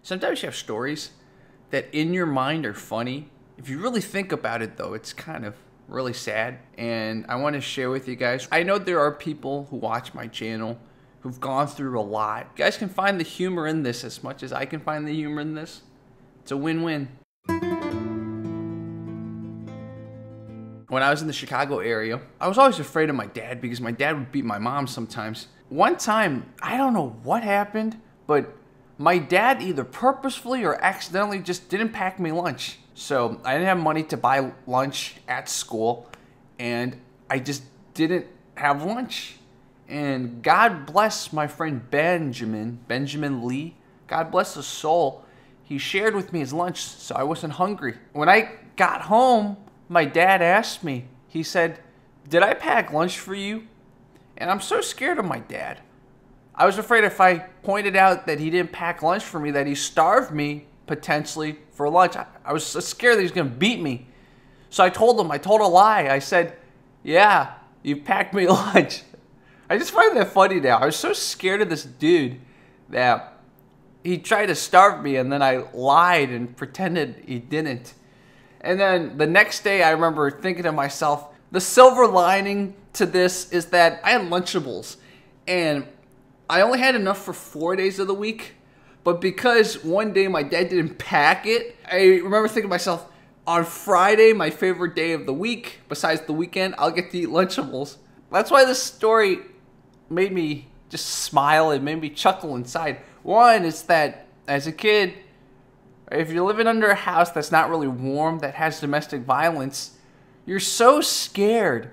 Sometimes you have stories that in your mind are funny. If you really think about it though, it's kind of really sad. And I want to share with you guys. I know there are people who watch my channel who've gone through a lot. You guys can find the humor in this as much as I can find the humor in this. It's a win-win. When I was in the Chicago area, I was always afraid of my dad because my dad would beat my mom sometimes. One time, I don't know what happened, but my dad either purposefully or accidentally just didn't pack me lunch. So I didn't have money to buy lunch at school, and I just didn't have lunch. And God bless my friend Benjamin Lee. God bless his soul. He shared with me his lunch so I wasn't hungry. When I got home, my dad asked me, he said, "Did I pack lunch for you?" And I'm so scared of my dad. I was afraid if I pointed out that he didn't pack lunch for me, that he starved me potentially for lunch. I was so scared that he was going to beat me. So I told him, I told a lie. I said, "Yeah, you packed me lunch." I just find that funny now. I was so scared of this dude that he tried to starve me, and then I lied and pretended he didn't. And then the next day I remember thinking to myself, the silver lining to this is that I had Lunchables, and I only had enough for 4 days of the week. But because one day my dad didn't pack it, I remember thinking to myself, on Friday, my favorite day of the week, besides the weekend, I'll get to eat Lunchables. That's why this story made me just smile and made me chuckle inside. One is that as a kid, if you're living under a house that's not really warm, that has domestic violence, you're so scared.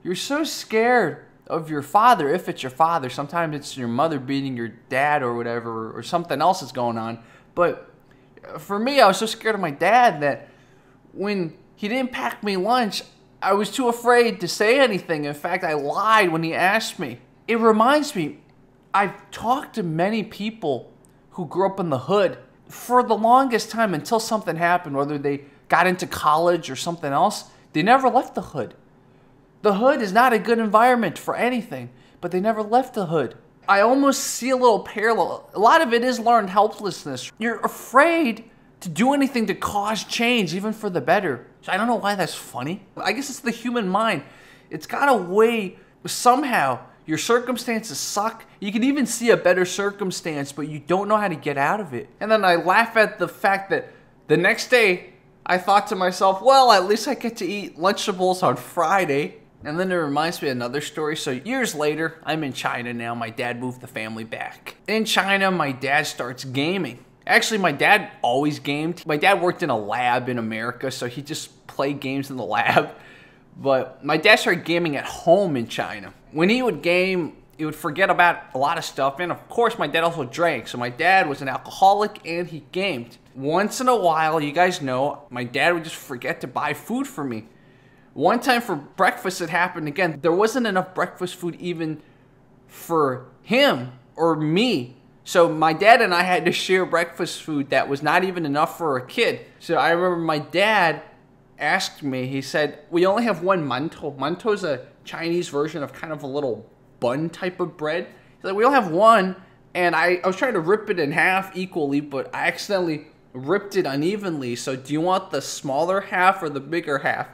You're so scared of your father, if it's your father. Sometimes it's your mother beating your dad or whatever, or something else is going on. But for me, I was so scared of my dad that when he didn't pack me lunch, I was too afraid to say anything. In fact, I lied when he asked me. It reminds me, I've talked to many people who grew up in the hood for the longest time until something happened, whether they got into college or something else. They never left the hood. The hood is not a good environment for anything, but they never left the hood. I almost see a little parallel. A lot of it is learned helplessness. You're afraid to do anything to cause change, even for the better. So I don't know why that's funny. I guess it's the human mind. It's got a way, somehow, your circumstances suck. You can even see a better circumstance, but you don't know how to get out of it. And then I laugh at the fact that the next day, I thought to myself, well, at least I get to eat Lunchables on Friday. And then it reminds me of another story. So years later, I'm in China now. My dad moved the family back. In China, my dad starts gaming. Actually, my dad always gamed. My dad worked in a lab in America, so he just played games in the lab. But my dad started gaming at home in China. When he would game, he would forget about a lot of stuff. And of course, my dad also drank. So my dad was an alcoholic and he gamed. Once in a while, you guys know, my dad would just forget to buy food for me. One time for breakfast, it happened again. There wasn't enough breakfast food even for him or me. So my dad and I had to share breakfast food that was not even enough for a kid. So I remember my dad asked me, he said, "We only have one mantou." Mantou is a Chinese version of kind of a little bun type of bread. He's like, "We only have one." And I was trying to rip it in half equally, but I accidentally ripped it unevenly. So do you want the smaller half or the bigger half?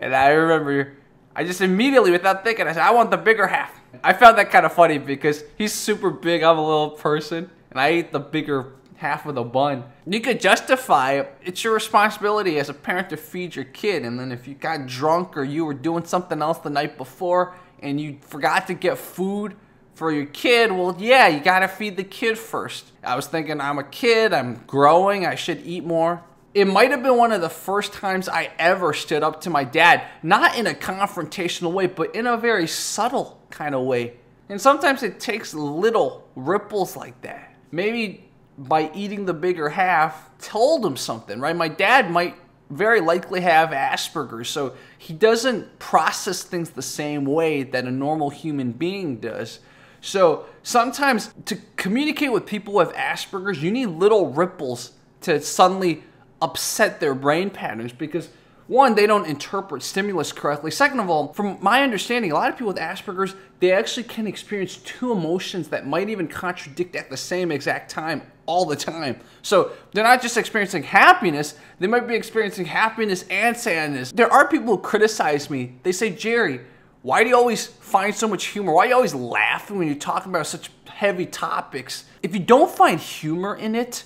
And I remember, I just immediately, without thinking, I said, "I want the bigger half." I found that kind of funny because he's super big, I'm a little person, and I ate the bigger half of the bun. You could justify it. It's your responsibility as a parent to feed your kid, and then if you got drunk or you were doing something else the night before and you forgot to get food for your kid, well, yeah, you gotta feed the kid first. I was thinking, I'm a kid, I'm growing, I should eat more. It might have been one of the first times I ever stood up to my dad, not in a confrontational way, but in a very subtle kind of way. And sometimes it takes little ripples like that. Maybe by eating the bigger half, told him something, right? My dad might very likely have Asperger's, so he doesn't process things the same way that a normal human being does. So sometimes to communicate with people with Asperger's, you need little ripples to suddenly upset their brain patterns, because one, they don't interpret stimulus correctly. Second of all, from my understanding, a lot of people with Asperger's, they actually can experience two emotions that might even contradict at the same exact time all the time. So they're not just experiencing happiness, they might be experiencing happiness and sadness. There are people who criticize me. They say, Jerry, why do you always find so much humor? Why are you always laughing when you're talking about such heavy topics? If you don't find humor in it,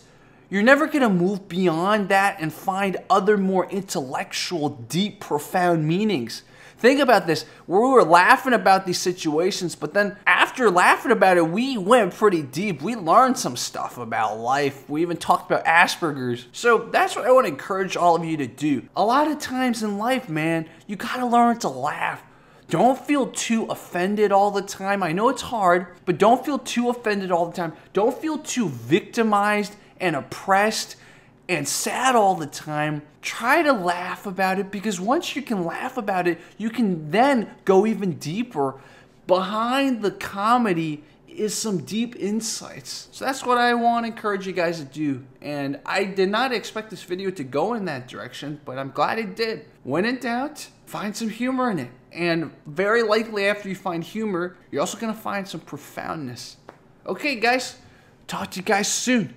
you're never gonna move beyond that and find other more intellectual, deep, profound meanings. Think about this, where we were laughing about these situations, but then after laughing about it, we went pretty deep. We learned some stuff about life. We even talked about Asperger's. So that's what I want to encourage all of you to do. A lot of times in life, man, you gotta learn to laugh. Don't feel too offended all the time. I know it's hard, but don't feel too offended all the time. Don't feel too victimized and oppressed and sad all the time. Try to laugh about it, because once you can laugh about it, you can then go even deeper. Behind the comedy is some deep insights. So that's what I want to encourage you guys to do. And I did not expect this video to go in that direction, but I'm glad it did. When in doubt, find some humor in it. And very likely after you find humor, you're also going to find some profoundness. Okay, guys, talk to you guys soon.